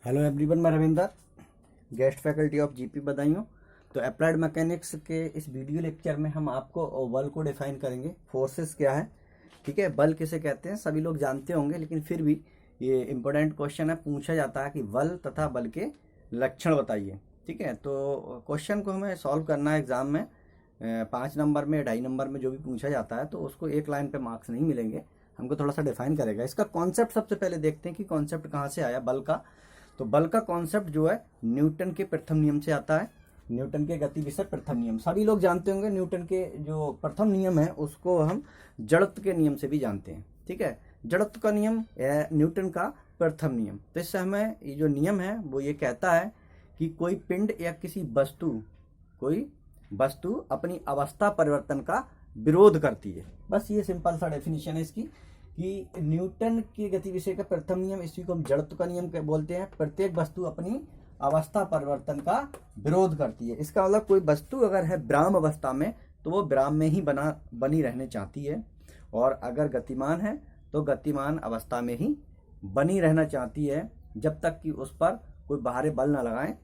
Hello everyone, मैं Ravinder, guest faculty of GP Budaun. तो applied mechanics के इस वीडियो लेक्चर में हम आपको बल को डिफाइन करेंगे। फोर्सेस क्या है, ठीक है, बल किसे कहते हैं सभी लोग जानते होंगे, लेकिन फिर भी ये इम्पोर्टेंट क्वेश्चन है। पूछा जाता है कि बल तथा बल के लक्षण बताइए, ठीक है। तो क्वेश्चन को हमें सॉल्व करना है एग्जाम में। 5 नंबर में, 2.5 नंबर में जो भी पूछा जाता है तो उसको एक लाइन पे मार्क्स नहीं मिलेंगे, हमको थोड़ा सा डिफाइन करेगा। इसका कॉन्सेप्ट सबसे पहले देखते हैं कि कॉन्सेप्ट कहाँ से आया बल का। तो बल का कॉन्सेप्ट जो है न्यूटन के प्रथम नियम से आता है। न्यूटन के गति विषय प्रथम नियम सभी लोग जानते होंगे। न्यूटन के जो प्रथम नियम है उसको हम जड़त्व के नियम से भी जानते हैं, ठीक है। जड़त्व का नियम न्यूटन का प्रथम नियम। तो इससे हमें ये जो नियम है वो ये कहता है कि कोई पिंड या कोई वस्तु अपनी अवस्था परिवर्तन का विरोध करती है। बस ये सिंपल सा डेफिनेशन है इसकी कि न्यूटन के गति विषय का प्रथम नियम, इसी को हम जड़त्व का नियम बोलते हैं। प्रत्येक वस्तु अपनी अवस्था परिवर्तन का विरोध करती है। इसका मतलब कोई वस्तु अगर है विराम अवस्था में तो वो विराम में ही बनी रहने चाहती है, और अगर गतिमान है तो गतिमान अवस्था में ही बनी रहना चाहती है। जब तक कि उस पर कोई बाहरी बल ना लगाए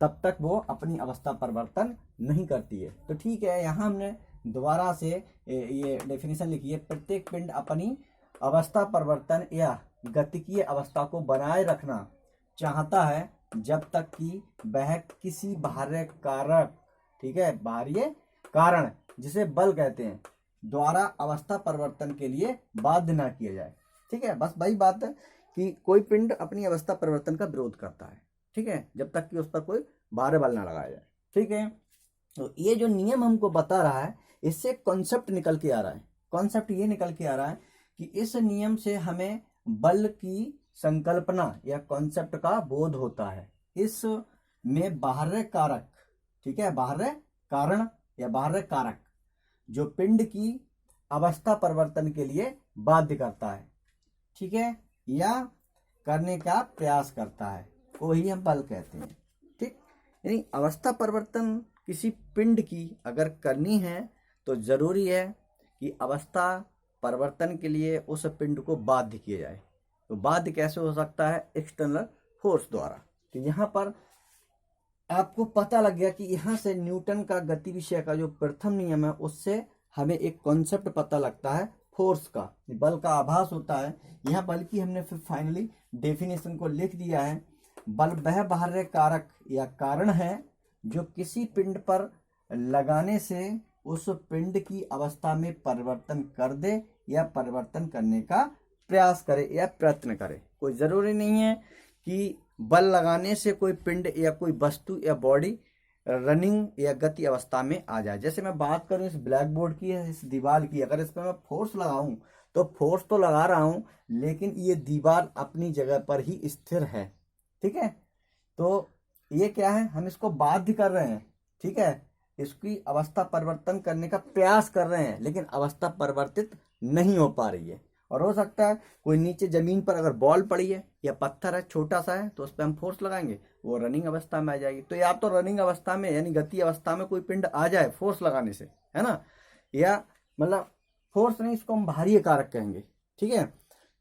तब तक वो अपनी अवस्था परिवर्तन नहीं करती है। तो ठीक है, यहाँ हमने दोबारा से ये डेफिनेशन लिखी है। प्रत्येक पिंड अपनी अवस्था परिवर्तन या गतिकीय अवस्था को बनाए रखना चाहता है जब तक कि वह किसी बाह्य कारक, ठीक है, बाह्य कारण जिसे बल कहते हैं, द्वारा अवस्था परिवर्तन के लिए बाध्य ना किया जाए, ठीक है। बस वही बात है कि कोई पिंड अपनी अवस्था परिवर्तन का विरोध करता है, ठीक है, जब तक कि उस पर कोई बाहरी बल ना लगाया जाए, ठीक है। तो ये जो नियम हमको बता रहा है इससे कॉन्सेप्ट निकल के आ रहा है। कॉन्सेप्ट ये निकल के आ रहा है कि इस नियम से हमें बल की संकल्पना या कॉन्सेप्ट का बोध होता है। इस में बाह्य कारक, ठीक है, बाह्य कारण या बाह्य कारक जो पिंड की अवस्था परिवर्तन के लिए बाध्य करता है, ठीक है, या करने का प्रयास करता है, को ही हम बल कहते हैं, ठीक। यानी अवस्था परिवर्तन किसी पिंड की अगर करनी है तो जरूरी है कि अवस्था परिवर्तन के लिए उस पिंड को बाध्य किया जाए। तो बाध्य कैसे हो सकता है? एक्सटर्नल फोर्स द्वारा। तो यहाँ पर आपको पता लग गया कि यहाँ से न्यूटन का गति विषय का जो प्रथम नियम है उससे हमें एक कॉन्सेप्ट पता लगता है फोर्स का, बल का आभास होता है। यहाँ बल की हमने फिर फाइनली डेफिनेशन को लिख दिया है। बल वह बाह्य कारक या कारण है जो किसी पिंड पर लगाने से उस पिंड की अवस्था में परिवर्तन कर दे या परिवर्तन करने का प्रयास करे या प्रयत्न करे। कोई जरूरी नहीं है कि बल लगाने से कोई पिंड या कोई वस्तु या बॉडी रनिंग या गति अवस्था में आ जाए। जैसे मैं बात करूं इस ब्लैक बोर्ड की, इस दीवार की, अगर इस पर मैं फोर्स लगाऊं तो फोर्स तो लगा रहा हूं लेकिन ये दीवार अपनी जगह पर ही स्थिर है, ठीक है। तो ये क्या है, हम इसको बाध्य कर रहे हैं, ठीक है, इसकी अवस्था परिवर्तन करने का प्रयास कर रहे हैं लेकिन अवस्था परिवर्तित नहीं हो पा रही है। और हो सकता है कोई नीचे जमीन पर अगर बॉल पड़ी है या पत्थर है छोटा सा है तो उस पर हम फोर्स लगाएंगे, वो रनिंग अवस्था में आ जाएगी। तो या तो रनिंग अवस्था में यानी गति अवस्था में कोई पिंड आ जाए फोर्स लगाने से, है ना, या मतलब फोर्स नहीं, इसको हम बाह्य कारक कहेंगे, ठीक है।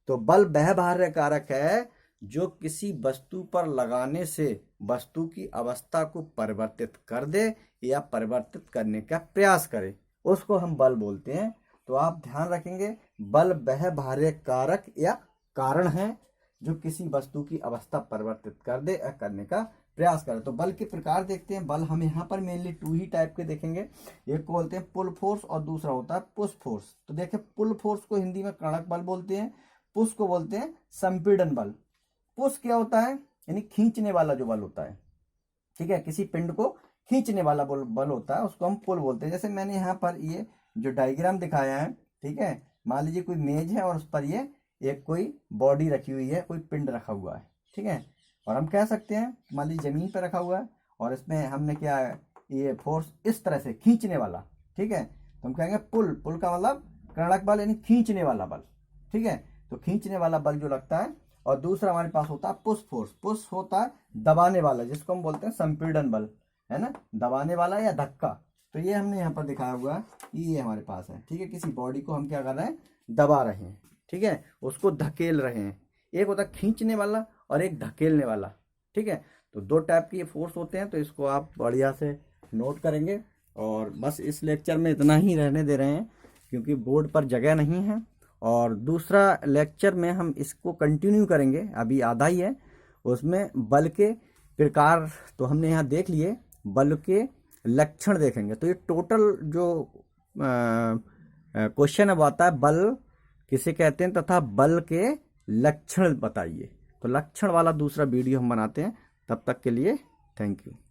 तो बल वह बाह्य कारक है जो किसी वस्तु पर लगाने से वस्तु की अवस्था को परिवर्तित कर दे या परिवर्तित करने का प्रयास करे, उसको हम बल बोलते हैं। तो आप ध्यान रखेंगे, बल वह बाह्य कारक या कारण है जो किसी वस्तु की अवस्था परिवर्तित कर दे या करने का प्रयास करे। तो बल के प्रकार देखते हैं। बल हम यहाँ पर मेनली 2 ही टाइप के देखेंगे। एक को बोलते हैं पुल फोर्स और दूसरा होता है पुश फोर्स। तो देखिए, पुल फोर्स को हिंदी में कणक बल बोलते हैं, पुश को बोलते हैं संपीड़न बल। पुश क्या होता है, यानी खींचने वाला जो बल होता है, ठीक है, किसी पिंड को खींचने वाला बल होता है, उसको हम पुल बोलते हैं। जैसे मैंने यहाँ पर ये जो डायग्राम दिखाया है, ठीक है, मान लीजिए कोई मेज है और उस पर ये एक कोई बॉडी रखी हुई है, कोई पिंड रखा हुआ है, ठीक है, और हम कह सकते हैं मान लीजिए जमीन पर रखा हुआ है और इसमें हमने क्या है, ये फोर्स इस तरह से खींचने वाला, ठीक है, तो हम कहेंगे पुल। पुल का मतलब कणक बल यानी खींचने वाला बल, ठीक है। तो खींचने वाला बल जो लगता है। और दूसरा हमारे पास होता है पुश फोर्स। पुश होता है दबाने वाला, जिसको हम बोलते हैं संपीड़न बल, है ना, दबाने वाला या धक्का। तो ये हमने यहाँ पर दिखाया हुआ है, ये हमारे पास है, ठीक है। किसी बॉडी को हम क्या कर रहे हैं, दबा रहे हैं, ठीक है, उसको धकेल रहे हैं। एक होता है खींचने वाला और एक धकेलने वाला, ठीक है। तो दो टाइप के ये फोर्स होते हैं, तो इसको आप बढ़िया से नोट करेंगे। और बस इस लेक्चर में इतना ही रहने दे रहे हैं क्योंकि बोर्ड पर जगह नहीं है। और दूसरा लेक्चर में हम इसको कंटिन्यू करेंगे, अभी आधा ही है, उसमें बल के प्रकार तो हमने यहाँ देख लिए, बल के लक्षण देखेंगे। तो ये टोटल जो क्वेश्चन अब आता है बल किसे कहते हैं तथा बल के लक्षण बताइए। तो लक्षण वाला दूसरा वीडियो हम बनाते हैं। तब तक के लिए थैंक यू।